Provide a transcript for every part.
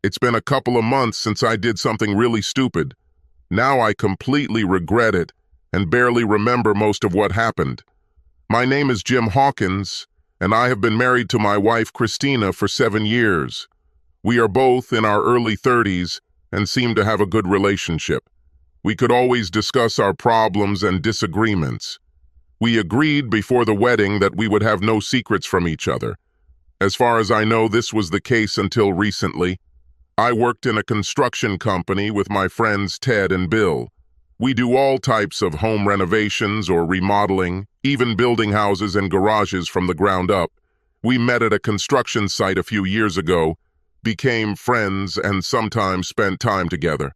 It's been a couple of months since I did something really stupid. Now I completely regret it and barely remember most of what happened. My name is Jim Hawkins, and I have been married to my wife Christina for 7 years. We are both in our early 30s and seem to have a good relationship. We could always discuss our problems and disagreements. We agreed before the wedding that we would have no secrets from each other. As far as I know, this was the case until recently. I worked in a construction company with my friends Ted and Bill. We do all types of home renovations or remodeling, even building houses and garages from the ground up. We met at a construction site a few years ago, became friends, and sometimes spent time together.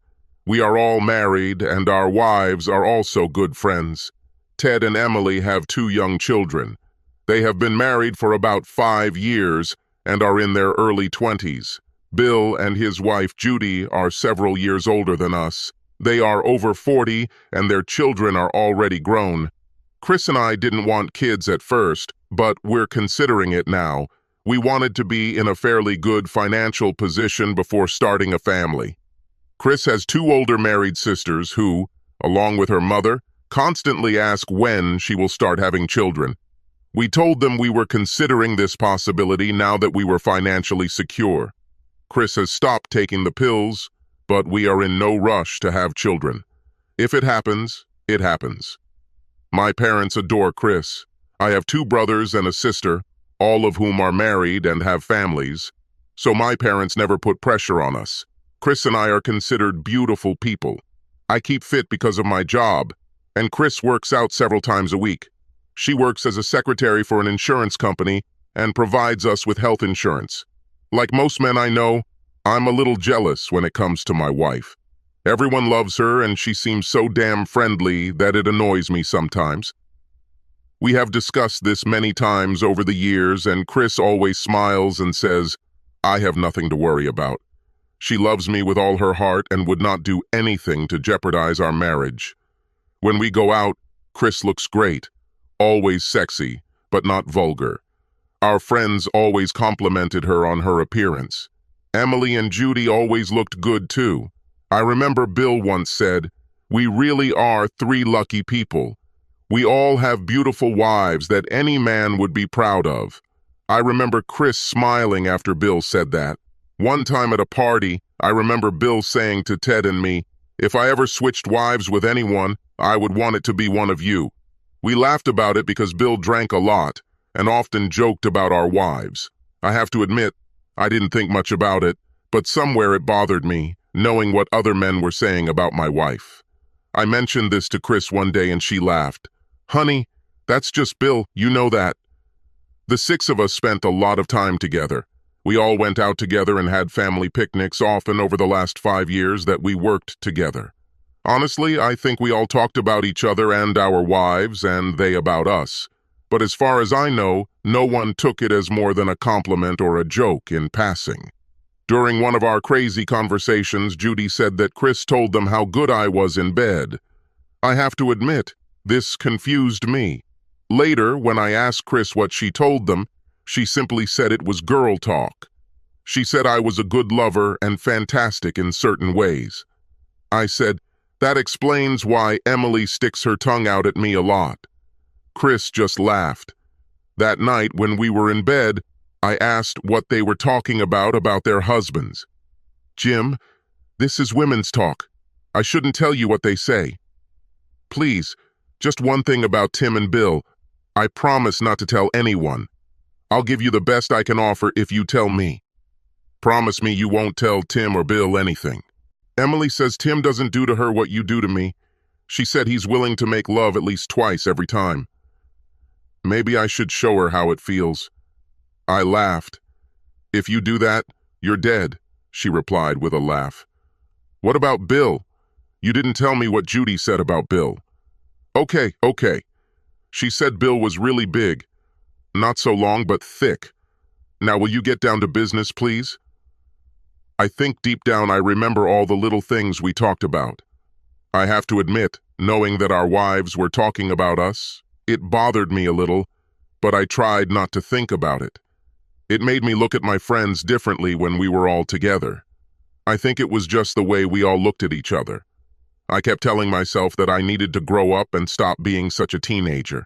We are all married, and our wives are also good friends. Ted and Emily have 2 young children. They have been married for about 5 years and are in their early 20s. Bill and his wife Judy are several years older than us. They are over 40 and their children are already grown. Chris and I didn't want kids at first, but we're considering it now. We wanted to be in a fairly good financial position before starting a family. Chris has 2 older married sisters who, along with her mother, constantly ask when she will start having children. We told them we were considering this possibility now that we were financially secure. Chris has stopped taking the pills, but we are in no rush to have children. If it happens, it happens. My parents adore Chris. I have 2 brothers and a sister, all of whom are married and have families, so my parents never put pressure on us. Chris and I are considered beautiful people. I keep fit because of my job, and Chris works out several times a week. She works as a secretary for an insurance company and provides us with health insurance. Like most men I know, I'm a little jealous when it comes to my wife. Everyone loves her and she seems so damn friendly that it annoys me sometimes. We have discussed this many times over the years and Chris always smiles and says, "I have nothing to worry about." She loves me with all her heart and would not do anything to jeopardize our marriage. When we go out, Chris looks great, always sexy, but not vulgar. Our friends always complimented her on her appearance. Emily and Judy always looked good too. I remember Bill once said, "We really are 3 lucky people. We all have beautiful wives that any man would be proud of." I remember Chris smiling after Bill said that. One time at a party, I remember Bill saying to Ted and me, "If I ever switched wives with anyone, I would want it to be one of you." We laughed about it because Bill drank a lot and often joked about our wives. I have to admit, I didn't think much about it, but somewhere it bothered me, knowing what other men were saying about my wife. I mentioned this to Chris one day and she laughed. "Honey, that's just Bill, you know that." The 6 of us spent a lot of time together. We all went out together and had family picnics often over the last 5 years that we worked together. Honestly, I think we all talked about each other and our wives, and they about us. But as far as I know, no one took it as more than a compliment or a joke in passing. During one of our crazy conversations, Judy said that Chris told them how good I was in bed. I have to admit, this confused me. Later, when I asked Chris what she told them, she simply said it was girl talk. She said I was a good lover and fantastic in certain ways. I said, "That explains why Emily sticks her tongue out at me a lot." Chris just laughed. That night, when we were in bed, I asked what they were talking about their husbands. "Jim, this is women's talk. I shouldn't tell you what they say. Please, just one thing about Tim and Bill. I promise not to tell anyone. I'll give you the best I can offer if you tell me. Promise me you won't tell Tim or Bill anything. Emily says Tim doesn't do to her what you do to me. She said he's willing to make love at least twice every time. Maybe I should show her how it feels." I laughed. "If you do that, you're dead," she replied with a laugh. "What about Bill? You didn't tell me what Judy said about Bill." Okay. She said Bill was really big. Not so long, but thick. Now will you get down to business, please?" I think deep down I remember all the little things we talked about. I have to admit, knowing that our wives were talking about us, it bothered me a little, but I tried not to think about it. It made me look at my friends differently when we were all together. I think it was just the way we all looked at each other. I kept telling myself that I needed to grow up and stop being such a teenager.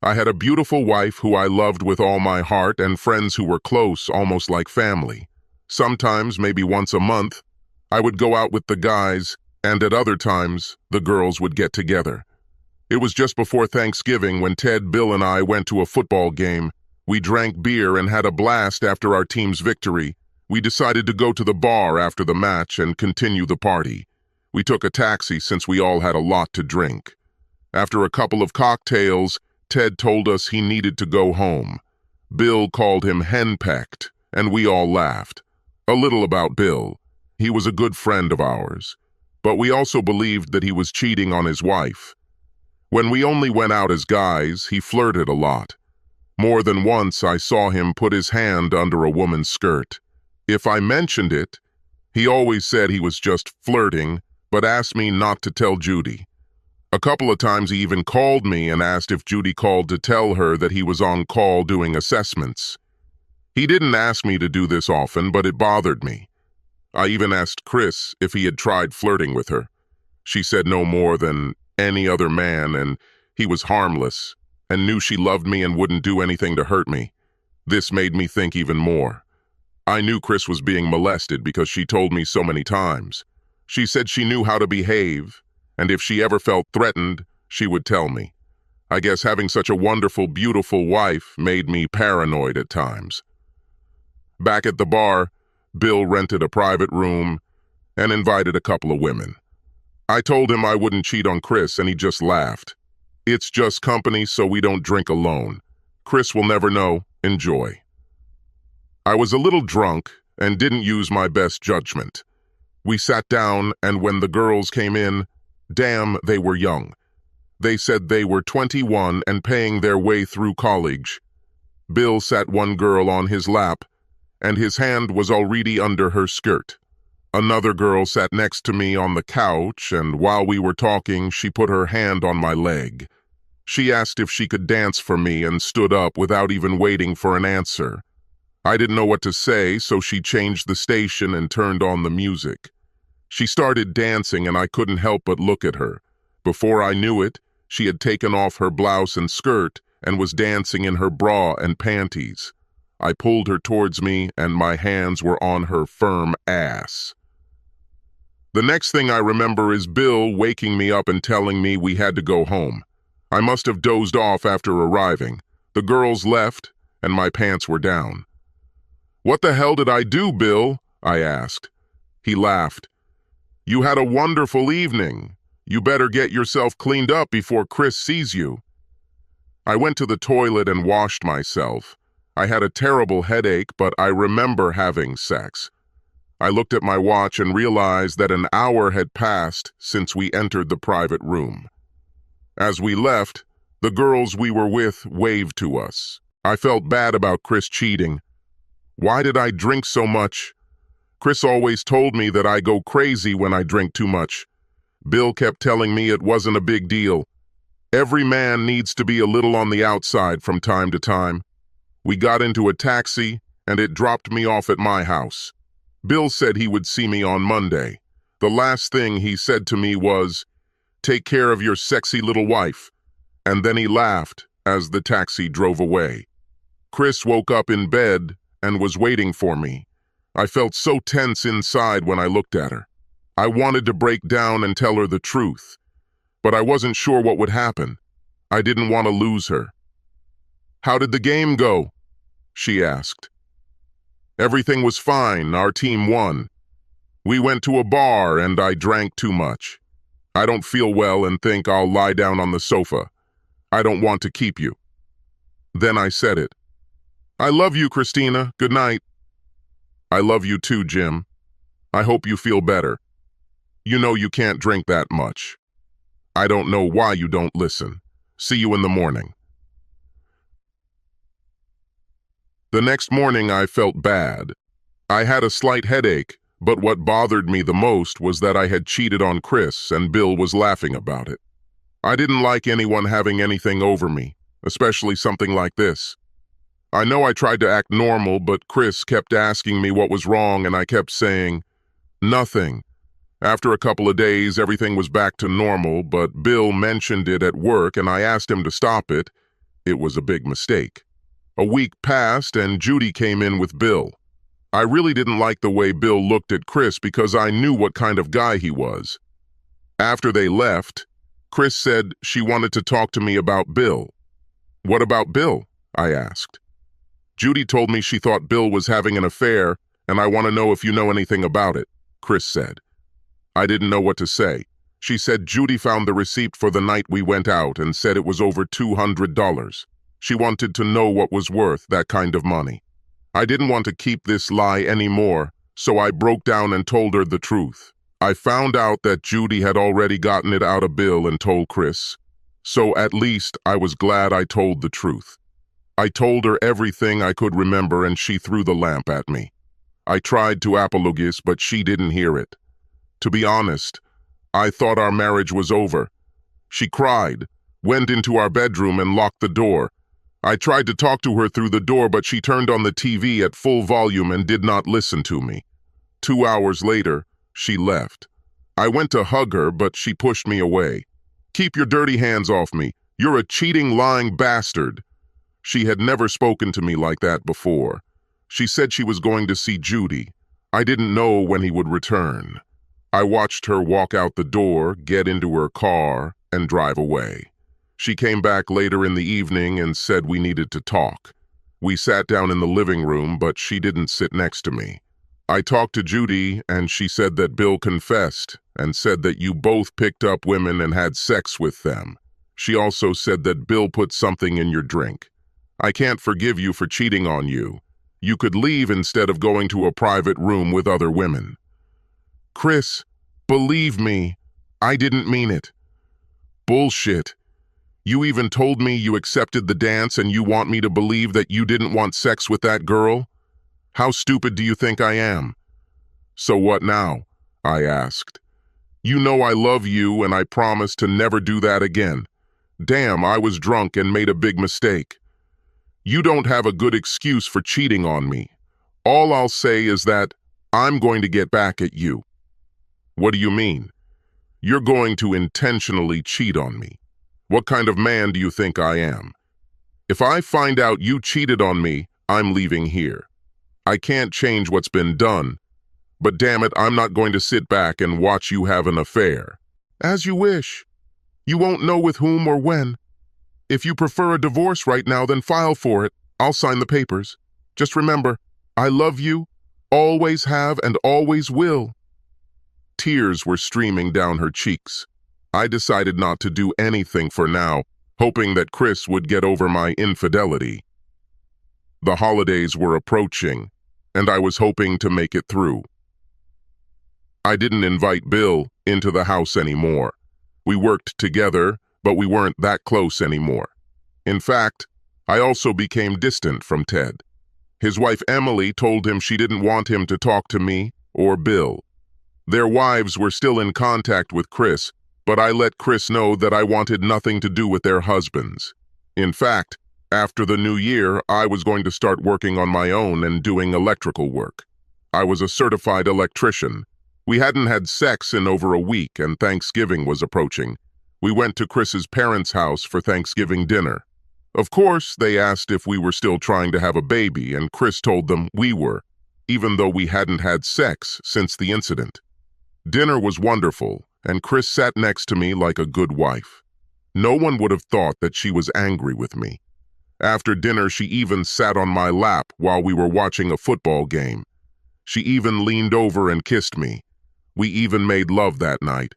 I had a beautiful wife who I loved with all my heart and friends who were close, almost like family. Sometimes, maybe once a month, I would go out with the guys, and at other times, the girls would get together. It was just before Thanksgiving when Ted, Bill, and I went to a football game. We drank beer and had a blast after our team's victory. We decided to go to the bar after the match and continue the party. We took a taxi since we all had a lot to drink. After a couple of cocktails, Ted told us he needed to go home. Bill called him henpecked, and we all laughed. A little about Bill. He was a good friend of ours, but we also believed that he was cheating on his wife. When we only went out as guys, he flirted a lot. More than once, I saw him put his hand under a woman's skirt. If I mentioned it, he always said he was just flirting, but asked me not to tell Judy. A couple of times he even called me and asked if Judy called to tell her that he was on call doing assessments. He didn't ask me to do this often, but it bothered me. I even asked Chris if he had tried flirting with her. She said no more than any other man, and he was harmless, and knew she loved me and wouldn't do anything to hurt me. This made me think even more. I knew Chris was being molested because she told me so many times. She said she knew how to behave, and if she ever felt threatened, she would tell me. I guess having such a wonderful, beautiful wife made me paranoid at times. Back at the bar, Bill rented a private room and invited a couple of women. I told him I wouldn't cheat on Chris, and he just laughed. It's just company, so we don't drink alone. Chris will never know. Enjoy. I was a little drunk and didn't use my best judgment. We sat down, and when the girls came in, damn, they were young. They said they were 21 and paying their way through college. Bill sat one girl on his lap, and his hand was already under her skirt. Another girl sat next to me on the couch, and while we were talking, she put her hand on my leg. She asked if she could dance for me and stood up without even waiting for an answer. I didn't know what to say, so she changed the station and turned on the music. She started dancing, and I couldn't help but look at her. Before I knew it, she had taken off her blouse and skirt and was dancing in her bra and panties. I pulled her towards me, and my hands were on her firm ass. The next thing I remember is Bill waking me up and telling me we had to go home. I must have dozed off after arriving. The girls left, and my pants were down. "What the hell did I do, Bill?" I asked. He laughed. "You had a wonderful evening. You better get yourself cleaned up before Chris sees you." I went to the toilet and washed myself. I had a terrible headache, but I remember having sex. I looked at my watch and realized that an hour had passed since we entered the private room. As we left, the girls we were with waved to us. I felt bad about Chris cheating. Why did I drink so much? Chris always told me that I go crazy when I drink too much. Bill kept telling me it wasn't a big deal. Every man needs to be a little on the outside from time to time. We got into a taxi, and it dropped me off at my house. Bill said he would see me on Monday. The last thing he said to me was, "Take care of your sexy little wife." And then he laughed as the taxi drove away. Chris woke up in bed and was waiting for me. I felt so tense inside when I looked at her. I wanted to break down and tell her the truth, but I wasn't sure what would happen. I didn't want to lose her. "How did the game go?" she asked. "Everything was fine. Our team won. We went to a bar and I drank too much. I don't feel well and think I'll lie down on the sofa. I don't want to keep you." Then I said it. "I love you, Christina. Good night." "I love you too, Jim. I hope you feel better. You know you can't drink that much. I don't know why you don't listen. See you in the morning." The next morning I felt bad. I had a slight headache, but what bothered me the most was that I had cheated on Chris and Bill was laughing about it. I didn't like anyone having anything over me, especially something like this. I know I tried to act normal, but Chris kept asking me what was wrong and I kept saying, Nothing. After a couple of days, everything was back to normal, but Bill mentioned it at work and I asked him to stop it. It was a big mistake. A week passed and Judy came in with Bill. I really didn't like the way Bill looked at Chris because I knew what kind of guy he was. After they left, Chris said she wanted to talk to me about Bill. "What about Bill?" I asked. "Judy told me she thought Bill was having an affair, and I want to know if you know anything about it," Chris said. I didn't know what to say. She said Judy found the receipt for the night we went out and said it was over $200. She wanted to know what was worth that kind of money. I didn't want to keep this lie anymore, so I broke down and told her the truth. I found out that Judy had already gotten it out of Bill and told Chris, so at least I was glad I told the truth. I told her everything I could remember and she threw the lamp at me. I tried to apologize, but she didn't hear it. To be honest, I thought our marriage was over. She cried, went into our bedroom and locked the door. I tried to talk to her through the door, but she turned on the TV at full volume and did not listen to me. 2 hours later, she left. I went to hug her, but she pushed me away. "Keep your dirty hands off me. You're a cheating, lying bastard." She had never spoken to me like that before. She said she was going to see Judy. I didn't know when he would return. I watched her walk out the door, get into her car, and drive away. She came back later in the evening and said we needed to talk. We sat down in the living room, but she didn't sit next to me. I talked to Judy, and she said that Bill confessed and said that you both picked up women and had sex with them. She also said that Bill put something in your drink. "I can't forgive you for cheating on you. You could leave instead of going to a private room with other women." "Chris, believe me, I didn't mean it." "Bullshit. You even told me you accepted the dance and you want me to believe that you didn't want sex with that girl? How stupid do you think I am?" "So what now?" I asked. "You know I love you and I promise to never do that again. Damn, I was drunk and made a big mistake. You don't have a good excuse for cheating on me. All I'll say is that I'm going to get back at you." "What do you mean? You're going to intentionally cheat on me? What kind of man do you think I am? If I find out you cheated on me, I'm leaving here. I can't change what's been done, but damn it, I'm not going to sit back and watch you have an affair." "As you wish. You won't know with whom or when. If you prefer a divorce right now, then file for it. I'll sign the papers. Just remember, I love you, always have and always will." Tears were streaming down her cheeks. I decided not to do anything for now, hoping that Chris would get over my infidelity. The holidays were approaching, and I was hoping to make it through. I didn't invite Bill into the house anymore. We worked together, but we weren't that close anymore. In fact, I also became distant from Ted. His wife Emily told him she didn't want him to talk to me or Bill. Their wives were still in contact with Chris, but I let Chris know that I wanted nothing to do with their husbands. In fact, after the new year, I was going to start working on my own and doing electrical work. I was a certified electrician. We hadn't had sex in over a week, and Thanksgiving was approaching. We went to Chris's parents' house for Thanksgiving dinner. Of course, they asked if we were still trying to have a baby, and Chris told them we were, even though we hadn't had sex since the incident. Dinner was wonderful, and Chris sat next to me like a good wife. No one would have thought that she was angry with me. After dinner, she even sat on my lap while we were watching a football game. She even leaned over and kissed me. We even made love that night.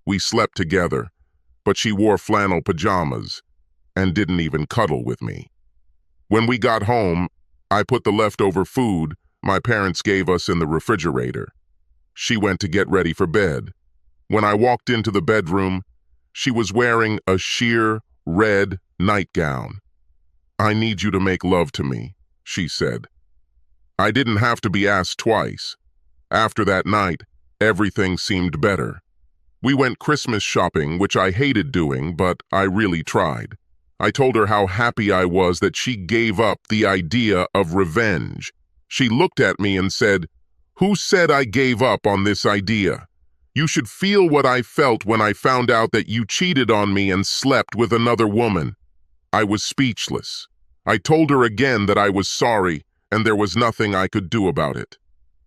We slept together, but she wore flannel pajamas and didn't even cuddle with me. When we got home, I put the leftover food my parents gave us in the refrigerator. She went to get ready for bed. When I walked into the bedroom, she was wearing a sheer red nightgown. "I need you to make love to me," she said. I didn't have to be asked twice. After that night, everything seemed better. We went Christmas shopping, which I hated doing, but I really tried. I told her how happy I was that she gave up the idea of revenge. She looked at me and said, Who said I gave up on this idea? You should feel what I felt when I found out that you cheated on me and slept with another woman. I was speechless. I told her again that I was sorry and there was nothing I could do about it.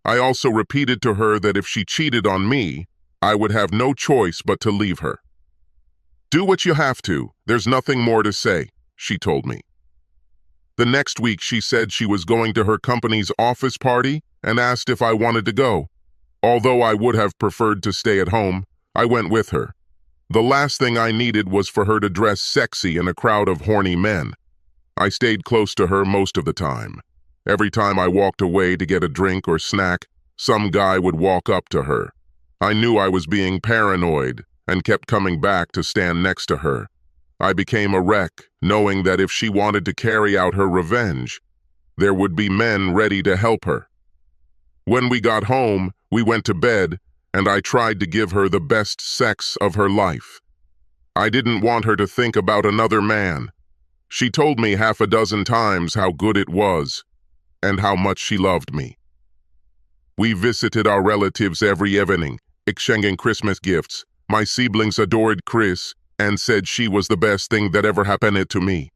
I also repeated to her that if she cheated on me, I would have no choice but to leave her. Do what you have to. There's nothing more to say, she told me. The next week, she said she was going to her company's office party and asked if I wanted to go. Although I would have preferred to stay at home, I went with her. The last thing I needed was for her to dress sexy in a crowd of horny men. I stayed close to her most of the time. Every time I walked away to get a drink or snack, some guy would walk up to her. I knew I was being paranoid and kept coming back to stand next to her. I became a wreck, knowing that if she wanted to carry out her revenge, there would be men ready to help her. When we got home, we went to bed, and I tried to give her the best sex of her life. I didn't want her to think about another man. She told me half a dozen times how good it was, and how much she loved me. We visited our relatives every evening, exchanging Christmas gifts. My siblings adored Chris and said she was the best thing that ever happened to me.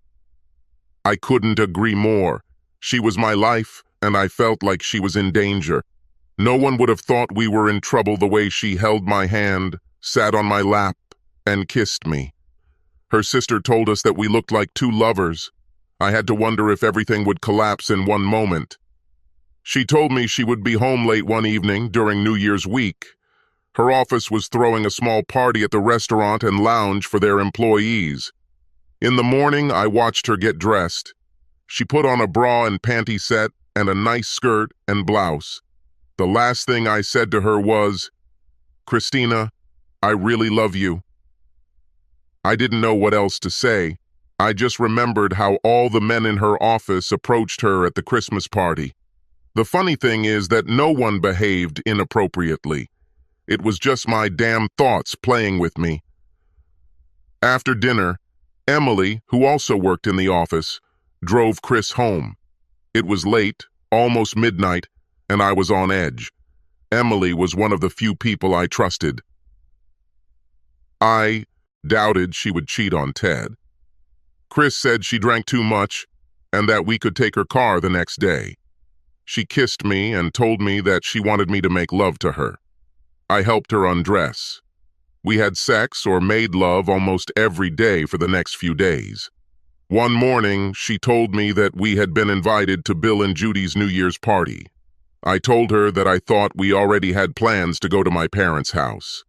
I couldn't agree more. She was my life, and I felt like she was in danger. No one would have thought we were in trouble the way she held my hand, sat on my lap, and kissed me. Her sister told us that we looked like two lovers. I had to wonder if everything would collapse in one moment. She told me she would be home late one evening during New Year's week. Her office was throwing a small party at the restaurant and lounge for their employees. In the morning, I watched her get dressed. She put on a bra and panty set and a nice skirt and blouse. The last thing I said to her was, "Christina, I really love you." I didn't know what else to say. I just remembered how all the men in her office approached her at the Christmas party. The funny thing is that no one behaved inappropriately. It was just my damn thoughts playing with me. After dinner, Emily, who also worked in the office, drove Chris home. It was late, almost midnight, and I was on edge. Emily was one of the few people I trusted. I doubted she would cheat on Ted. Chris said she drank too much and that we could take her car the next day. She kissed me and told me that she wanted me to make love to her. I helped her undress. We had sex or made love almost every day for the next few days. One morning, she told me that we had been invited to Bill and Judy's New Year's party. I told her that I thought we already had plans to go to my parents' house.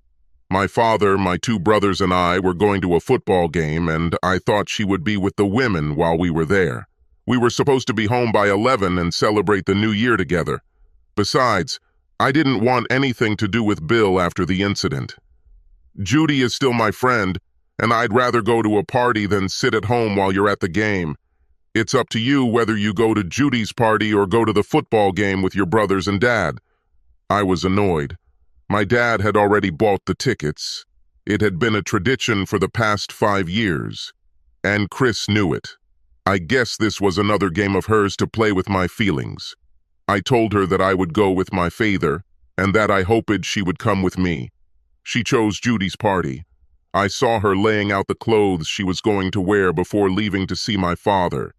My father, my two brothers, and I were going to a football game, and I thought she would be with the women while we were there. We were supposed to be home by 11 and celebrate the new year together. Besides, I didn't want anything to do with Bill after the incident. Judy is still my friend, and I'd rather go to a party than sit at home while you're at the game. It's up to you whether you go to Judy's party or go to the football game with your brothers and dad. I was annoyed. My dad had already bought the tickets. It had been a tradition for the past 5 years, and Chris knew it. I guess this was another game of hers to play with my feelings. I told her that I would go with my father, and that I hoped she would come with me. She chose Judy's party. I saw her laying out the clothes she was going to wear before leaving to see my father.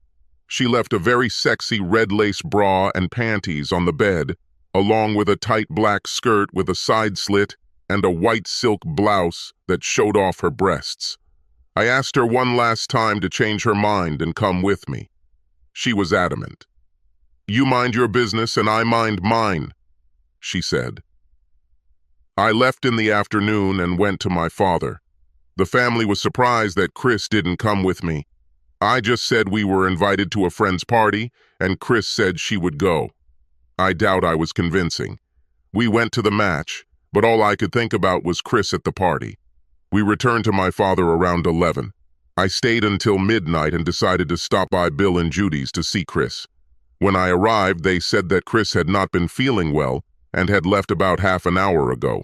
She left a very sexy red lace bra and panties on the bed, along with a tight black skirt with a side slit and a white silk blouse that showed off her breasts. I asked her one last time to change her mind and come with me. She was adamant. "You mind your business and I mind mine," she said. I left in the afternoon and went to my father. The family was surprised that Chris didn't come with me. I just said we were invited to a friend's party, and Chris said she would go. I doubt I was convincing. We went to the match, but all I could think about was Chris at the party. We returned to my father around 11. I stayed until midnight and decided to stop by Bill and Judy's to see Chris. When I arrived, they said that Chris had not been feeling well and had left about half an hour ago.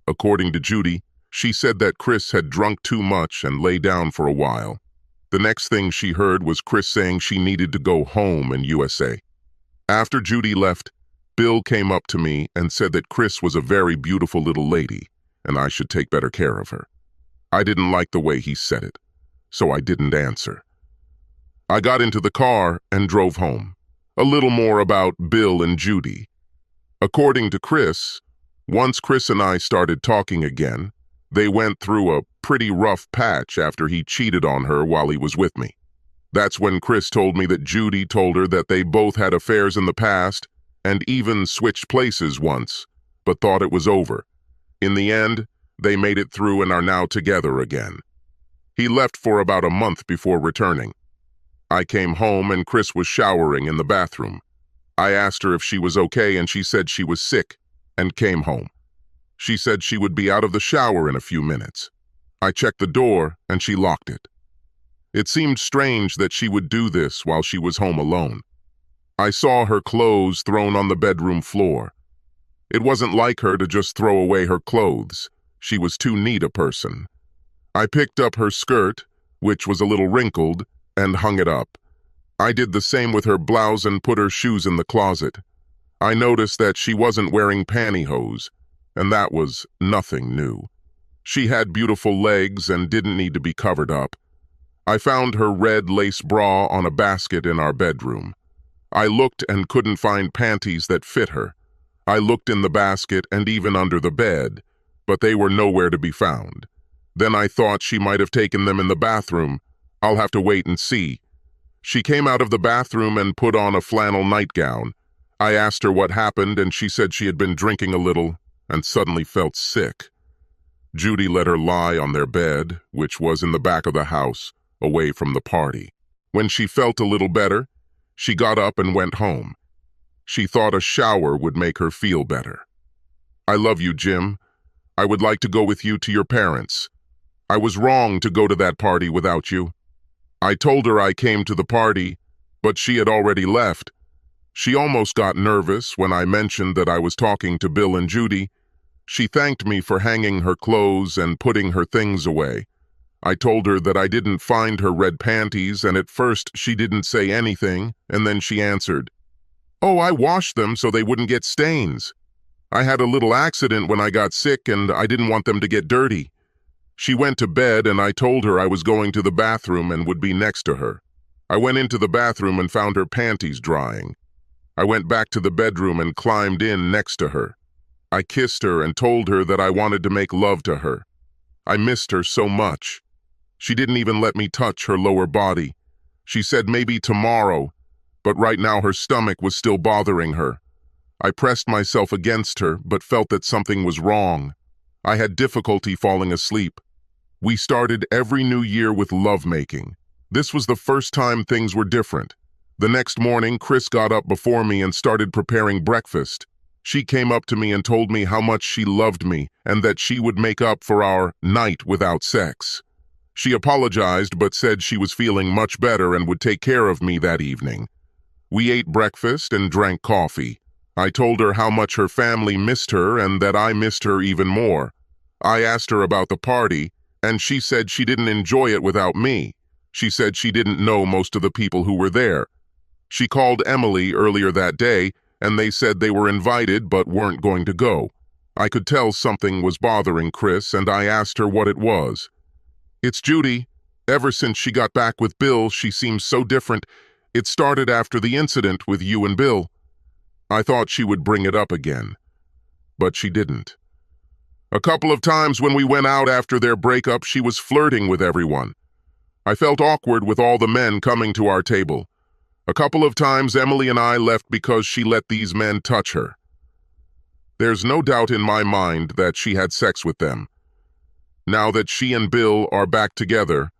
According to Judy, she said that Chris had drunk too much and lay down for a while. The next thing she heard was Chris saying she needed to go home in USA. After Judy left, Bill came up to me and said that Chris was a very beautiful little lady, and I should take better care of her. I didn't like the way he said it, so I didn't answer. I got into the car and drove home. A little more about Bill and Judy. According to Chris, once Chris and I started talking again, they went through a pretty rough patch after he cheated on her while he was with me. That's when Chris told me that Judy told her that they both had affairs in the past and even switched places once, but thought it was over. In the end, they made it through and are now together again. He left for about a month before returning. I came home and Chris was showering in the bathroom. I asked her if she was okay and she said she was sick and came home. She said she would be out of the shower in a few minutes. I checked the door and she locked it. It seemed strange that she would do this while she was home alone. I saw her clothes thrown on the bedroom floor. It wasn't like her to just throw away her clothes. She was too neat a person. I picked up her skirt, which was a little wrinkled, and hung it up. I did the same with her blouse and put her shoes in the closet. I noticed that she wasn't wearing pantyhose, and that was nothing new. She had beautiful legs and didn't need to be covered up. I found her red lace bra on a basket in our bedroom. I looked and couldn't find panties that fit her. I looked in the basket and even under the bed, but they were nowhere to be found. Then I thought she might have taken them in the bathroom. I'll have to wait and see. She came out of the bathroom and put on a flannel nightgown. I asked her what happened and she said she had been drinking a little and suddenly felt sick. Judy let her lie on their bed, which was in the back of the house, away from the party. When she felt a little better, she got up and went home. She thought a shower would make her feel better. I love you, Jim. I would like to go with you to your parents. I was wrong to go to that party without you. I told her I came to the party, but she had already left. She almost got nervous when I mentioned that I was talking to Bill and Judy. She thanked me for hanging her clothes and putting her things away. I told her that I didn't find her red panties, and at first she didn't say anything, and then she answered, "Oh, I washed them so they wouldn't get stains. I had a little accident when I got sick and I didn't want them to get dirty." She went to bed and I told her I was going to the bathroom and would be next to her. I went into the bathroom and found her panties drying. I went back to the bedroom and climbed in next to her. I kissed her and told her that I wanted to make love to her. I missed her so much. She didn't even let me touch her lower body. She said maybe tomorrow, but right now her stomach was still bothering her. I pressed myself against her, but felt that something was wrong. I had difficulty falling asleep. We started every new year with lovemaking. This was the first time things were different. The next morning, Chris got up before me and started preparing breakfast. She came up to me and told me how much she loved me and that she would make up for our night without sex. She apologized but said she was feeling much better and would take care of me that evening. We ate breakfast and drank coffee. I told her how much her family missed her and that I missed her even more. I asked her about the party, and she said she didn't enjoy it without me. She said she didn't know most of the people who were there. She called Emily earlier that day, and they said they were invited but weren't going to go. I could tell something was bothering Chris, and I asked her what it was. "It's Judy. Ever since she got back with Bill, she seems so different. It started after the incident with you and Bill." I thought she would bring it up again, but she didn't. A couple of times when we went out after their breakup, she was flirting with everyone. I felt awkward with all the men coming to our table. A couple of times Emily and I left because she let these men touch her. There's no doubt in my mind that she had sex with them. Now that she and Bill are back together,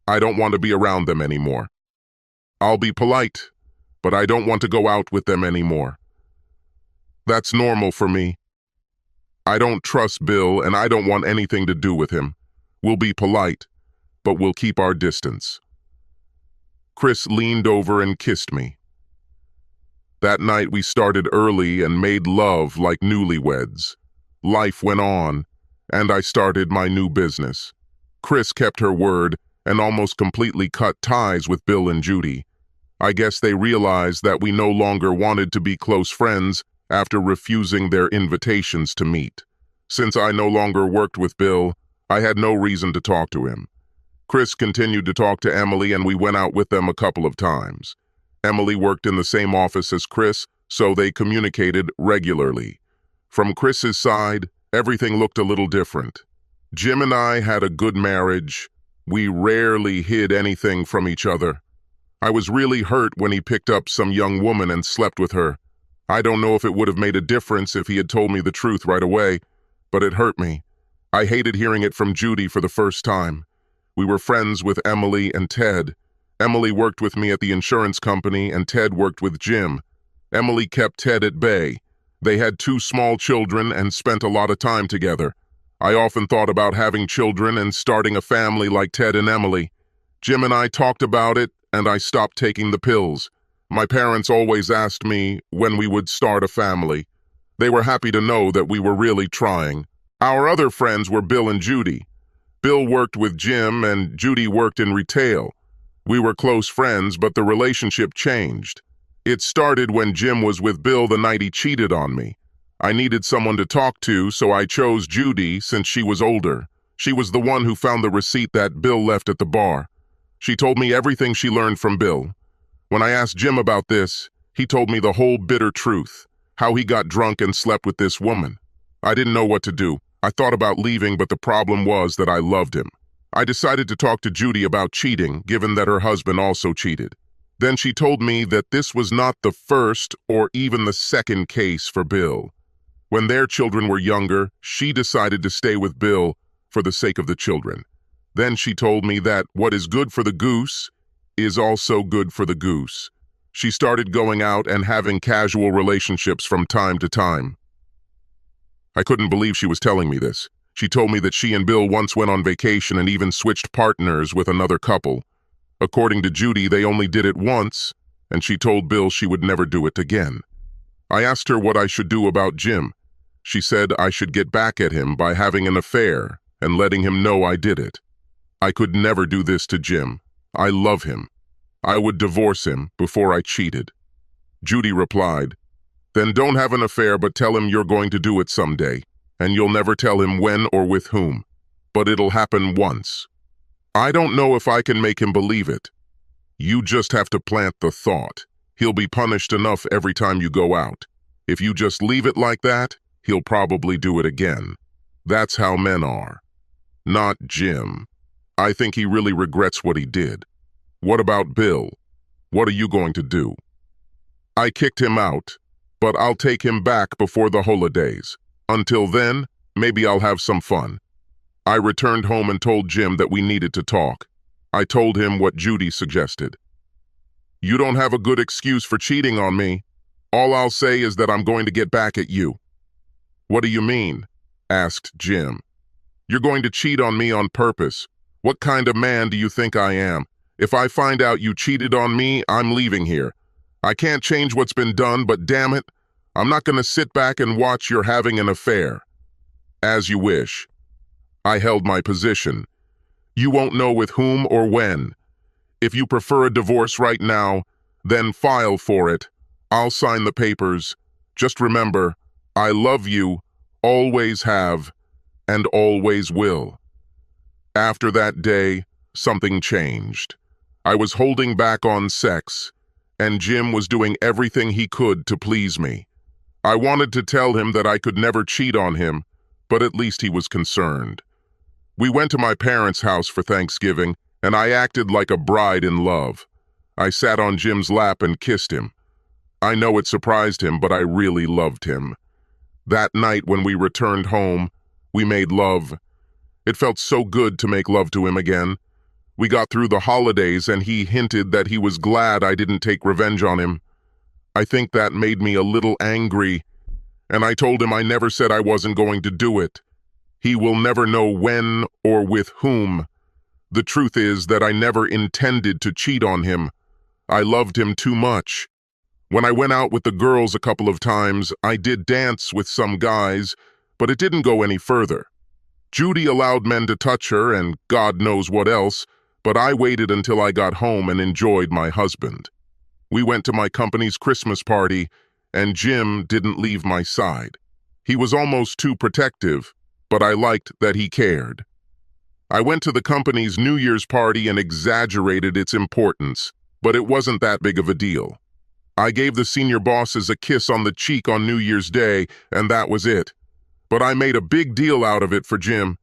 I don't want to be around them anymore. I'll be polite, but I don't want to go out with them anymore. That's normal for me. I don't trust Bill and I don't want anything to do with him. We'll be polite, but we'll keep our distance. Chris leaned over and kissed me. That night we started early and made love like newlyweds. Life went on, and I started my new business. Chris kept her word and almost completely cut ties with Bill and Judy. I guess they realized that we no longer wanted to be close friends after refusing their invitations to meet. Since I no longer worked with Bill, I had no reason to talk to him. Chris continued to talk to Emily, and we went out with them a couple of times. Emily worked in the same office as Chris, so they communicated regularly. From Chris's side, everything looked a little different. Jim and I had a good marriage. We rarely hid anything from each other. I was really hurt when he picked up some young woman and slept with her. I don't know if it would have made a difference if he had told me the truth right away, but it hurt me. I hated hearing it from Judy for the first time. We were friends with Emily and Ted. Emily worked with me at the insurance company, and Ted worked with Jim. Emily kept Ted at bay. They had 2 small children and spent a lot of time together. I often thought about having children and starting a family like Ted and Emily. Jim and I talked about it, and I stopped taking the pills. My parents always asked me when we would start a family. They were happy to know that we were really trying. Our other friends were Bill and Judy. Bill worked with Jim, and Judy worked in retail. We were close friends, but the relationship changed. It started when Jim was with Bill the night he cheated on me. I needed someone to talk to, so I chose Judy since she was older. She was the one who found the receipt that Bill left at the bar. She told me everything she learned from Bill. When I asked Jim about this, he told me the whole bitter truth, how he got drunk and slept with this woman. I didn't know what to do. I thought about leaving, but the problem was that I loved him. I decided to talk to Judy about cheating, given that her husband also cheated. Then she told me that this was not the first or even the second case for Bill. When their children were younger, she decided to stay with Bill for the sake of the children. Then she told me that what is good for the goose is also good for the goose. She started going out and having casual relationships from time to time. I couldn't believe she was telling me this. She told me that she and Bill once went on vacation and even switched partners with another couple. According to Judy, they only did it once, and she told Bill she would never do it again. I asked her what I should do about Jim. She said I should get back at him by having an affair and letting him know I did it. I could never do this to Jim. I love him. I would divorce him before I cheated. Judy replied, "Then don't have an affair, but tell him you're going to do it someday, and you'll never tell him when or with whom, but it'll happen once." I don't know if I can make him believe it. You just have to plant the thought. He'll be punished enough every time you go out. If you just leave it like that, he'll probably do it again. That's how men are. Not Jim. I think he really regrets what he did. What about Bill? What are you going to do? I kicked him out, but I'll take him back before the holidays. Until then, maybe I'll have some fun. I returned home and told Jim that we needed to talk. I told him what Judy suggested. You don't have a good excuse for cheating on me. All I'll say is that I'm going to get back at you. What do you mean? Asked Jim. You're going to cheat on me on purpose. What kind of man do you think I am? If I find out you cheated on me, I'm leaving here. I can't change what's been done, but damn it, I'm not going to sit back and watch you're having an affair. As you wish. I held my position. You won't know with whom or when. If you prefer a divorce right now, then file for it. I'll sign the papers. Just remember, I love you, always have, and always will. After that day, something changed. I was holding back on sex, and Jim was doing everything he could to please me. I wanted to tell him that I could never cheat on him, but at least he was concerned. We went to my parents' house for Thanksgiving, and I acted like a bride in love. I sat on Jim's lap and kissed him. I know it surprised him, but I really loved him. That night when we returned home, we made love. It felt so good to make love to him again. We got through the holidays, and he hinted that he was glad I didn't take revenge on him. I think that made me a little angry, and I told him I never said I wasn't going to do it. He will never know when or with whom. The truth is that I never intended to cheat on him. I loved him too much. When I went out with the girls a couple of times, I did dance with some guys, but it didn't go any further. Judy allowed men to touch her and God knows what else, but I waited until I got home and enjoyed my husband. We went to my company's Christmas party, and Jim didn't leave my side. He was almost too protective, but I liked that he cared. I went to the company's New Year's party and exaggerated its importance, but it wasn't that big of a deal. I gave the senior bosses a kiss on the cheek on New Year's Day, and that was it. But I made a big deal out of it for Jim.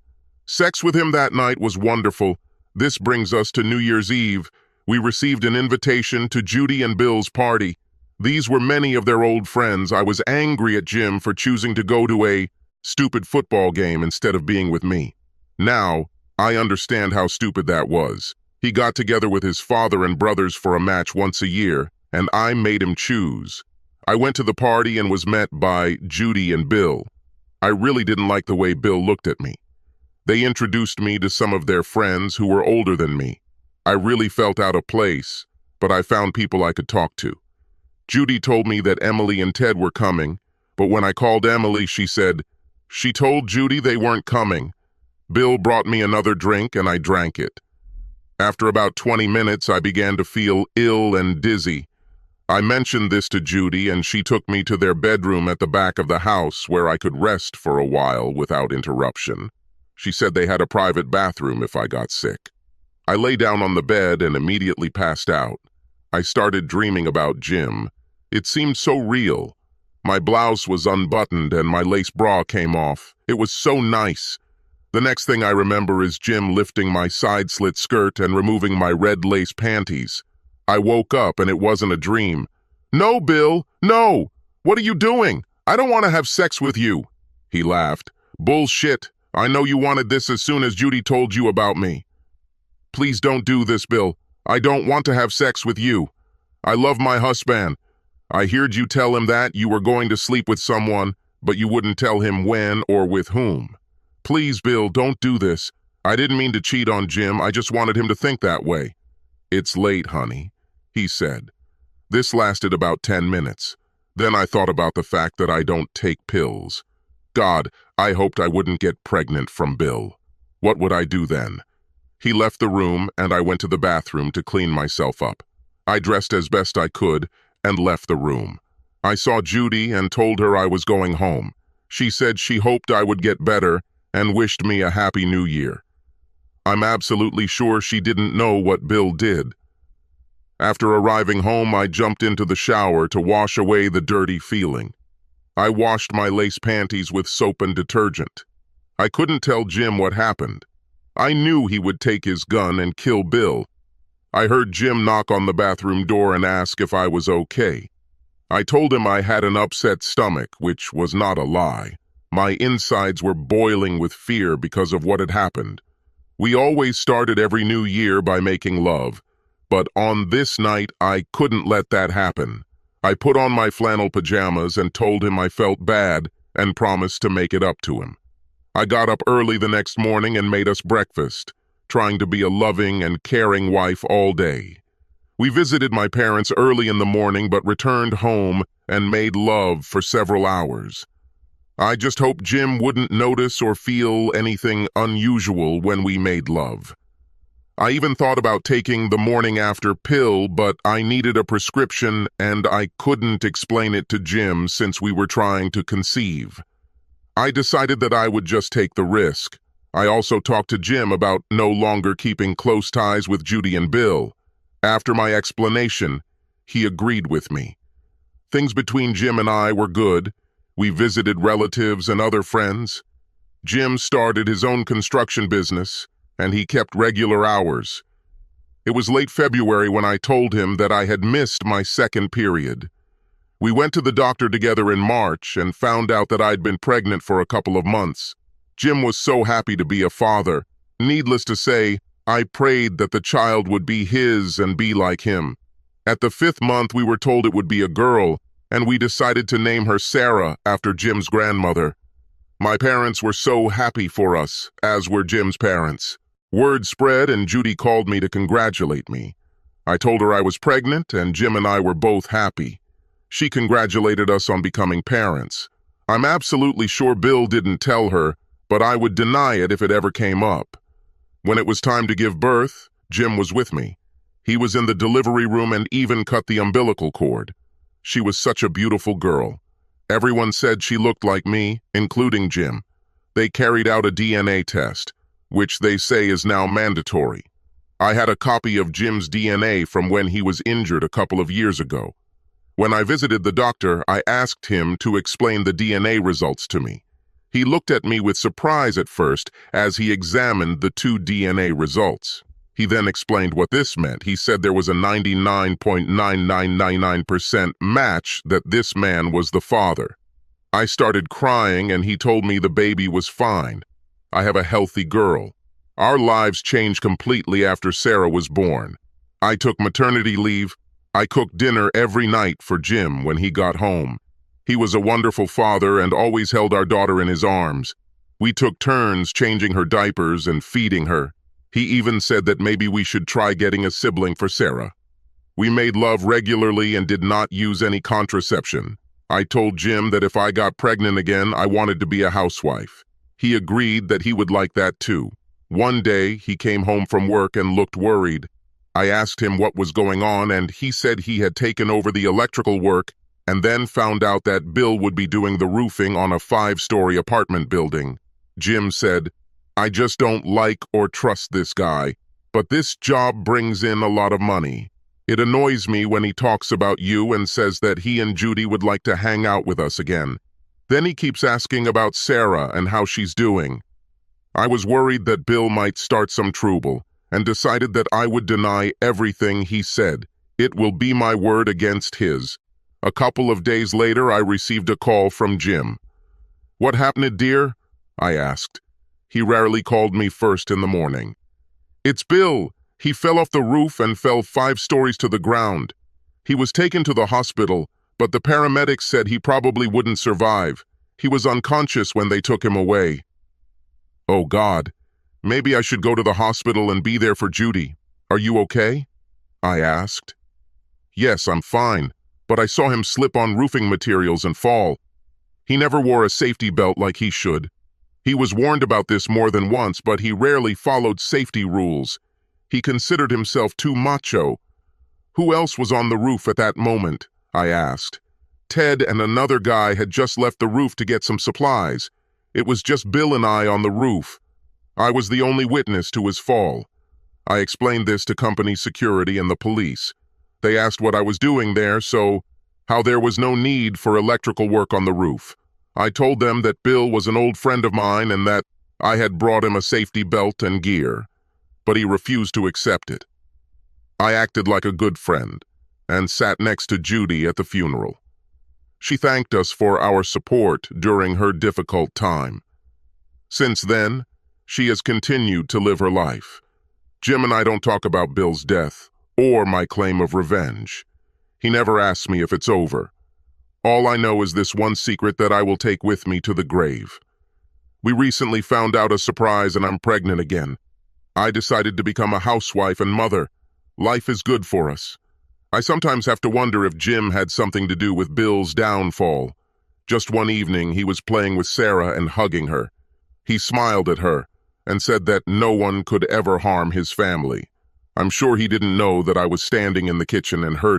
Sex with him that night was wonderful. This brings us to New Year's Eve. We received an invitation to Judy and Bill's party. These were many of their old friends. I was angry at Jim for choosing to go to a stupid football game instead of being with me. Now, I understand how stupid that was. He got together with his father and brothers for a match once a year, and I made him choose. I went to the party and was met by Judy and Bill. I really didn't like the way Bill looked at me. They introduced me to some of their friends who were older than me. I really felt out of place, but I found people I could talk to. Judy told me that Emily and Ted were coming, but when I called Emily, she said, she told Judy they weren't coming. Bill brought me another drink and I drank it. After about 20 minutes, I began to feel ill and dizzy. I mentioned this to Judy and she took me to their bedroom at the back of the house where I could rest for a while without interruption. She said they had a private bathroom if I got sick. I lay down on the bed and immediately passed out. I started dreaming about Jim. It seemed so real. My blouse was unbuttoned and my lace bra came off. It was so nice. The next thing I remember is Jim lifting my side-slit skirt and removing my red lace panties. I woke up and it wasn't a dream. "No, Bill, no! What are you doing? I don't want to have sex with you." He laughed. "Bullshit. I know you wanted this as soon as Judy told you about me." "Please don't do this, Bill. I don't want to have sex with you. I love my husband. I heard you tell him that you were going to sleep with someone, but you wouldn't tell him when or with whom. Please, Bill, don't do this. I didn't mean to cheat on Jim. I just wanted him to think that way." "It's late, honey," he said. This lasted about 10 minutes. Then I thought about the fact that I don't take pills. God, I hoped I wouldn't get pregnant from Bill. What would I do then? He left the room and I went to the bathroom to clean myself up. I dressed as best I could and left the room. I saw Judy and told her I was going home. She said she hoped I would get better and wished me a happy new year. I'm absolutely sure she didn't know what Bill did. After arriving home, I jumped into the shower to wash away the dirty feeling. I washed my lace panties with soap and detergent. I couldn't tell Jim what happened. I knew he would take his gun and kill Bill. I heard Jim knock on the bathroom door and ask if I was okay. I told him I had an upset stomach, which was not a lie. My insides were boiling with fear because of what had happened. We always started every new year by making love, but on this night I couldn't let that happen. I put on my flannel pajamas and told him I felt bad and promised to make it up to him. I got up early the next morning and made us breakfast, trying to be a loving and caring wife all day. We visited my parents early in the morning but returned home and made love for several hours. I just hoped Jim wouldn't notice or feel anything unusual when we made love. I even thought about taking the morning after pill, but I needed a prescription and I couldn't explain it to Jim since we were trying to conceive. I decided that I would just take the risk. I also talked to Jim about no longer keeping close ties with Judy and Bill. After my explanation, he agreed with me. Things between Jim and I were good. We visited relatives and other friends. Jim started his own construction business, and he kept regular hours. It was late February when I told him that I had missed my second period. We went to the doctor together in March and found out that I'd been pregnant for a couple of months. Jim was so happy to be a father. Needless to say, I prayed that the child would be his and be like him. At the 5th month, we were told it would be a girl, and we decided to name her Sarah after Jim's grandmother. My parents were so happy for us, as were Jim's parents. Word spread and Judy called me to congratulate me. I told her I was pregnant and Jim and I were both happy. She congratulated us on becoming parents. I'm absolutely sure Bill didn't tell her, but I would deny it if it ever came up. When it was time to give birth, Jim was with me. He was in the delivery room and even cut the umbilical cord. She was such a beautiful girl. Everyone said she looked like me, including Jim. They carried out a DNA test, which they say is now mandatory. I had a copy of Jim's DNA from when he was injured a couple of years ago. When I visited the doctor, I asked him to explain the DNA results to me. He looked at me with surprise at first as he examined the two DNA results. He then explained what this meant. He said there was a 99.9999% match that this man was the father. I started crying and he told me the baby was fine. I have a healthy girl. Our lives changed completely after Sarah was born. I took maternity leave. I cooked dinner every night for Jim when he got home. He was a wonderful father and always held our daughter in his arms. We took turns changing her diapers and feeding her. He even said that maybe we should try getting a sibling for Sarah. We made love regularly and did not use any contraception. I told Jim that if I got pregnant again, I wanted to be a housewife. He agreed that he would like that too. One day, he came home from work and looked worried. I asked him what was going on, and he said he had taken over the electrical work and then found out that Bill would be doing the roofing on a 5-story apartment building. Jim said, "I just don't like or trust this guy, but this job brings in a lot of money. It annoys me when he talks about you and says that he and Judy would like to hang out with us again. Then he keeps asking about Sarah and how she's doing." I was worried that Bill might start some trouble and decided that I would deny everything he said. It will be my word against his. A couple of days later, I received a call from Jim. "What happened, dear?" I asked. He rarely called me first in the morning. "It's Bill. He fell off the roof and fell 5 stories to the ground. He was taken to the hospital, but the paramedics said he probably wouldn't survive. He was unconscious when they took him away." "Oh God, maybe I should go to the hospital and be there for Judy. Are you okay?" I asked. "Yes, I'm fine, but I saw him slip on roofing materials and fall. He never wore a safety belt like he should. He was warned about this more than once, but he rarely followed safety rules. He considered himself too macho." "Who else was on the roof at that moment?" I asked. "Ted and another guy had just left the roof to get some supplies. It was just Bill and I on the roof. I was the only witness to his fall." I explained this to company security and the police. They asked what I was doing there, how there was no need for electrical work on the roof. I told them that Bill was an old friend of mine and that I had brought him a safety belt and gear, but he refused to accept it. I acted like a good friend and sat next to Judy at the funeral. She thanked us for our support during her difficult time. Since then, she has continued to live her life. Jim and I don't talk about Bill's death or my claim of revenge. He never asks me if it's over. All I know is this one secret that I will take with me to the grave. We recently found out a surprise and I'm pregnant again. I decided to become a housewife and mother. Life is good for us. I sometimes have to wonder if Jim had something to do with Bill's downfall. Just one evening, he was playing with Sarah and hugging her. He smiled at her and said that no one could ever harm his family. I'm sure he didn't know that I was standing in the kitchen and heard him.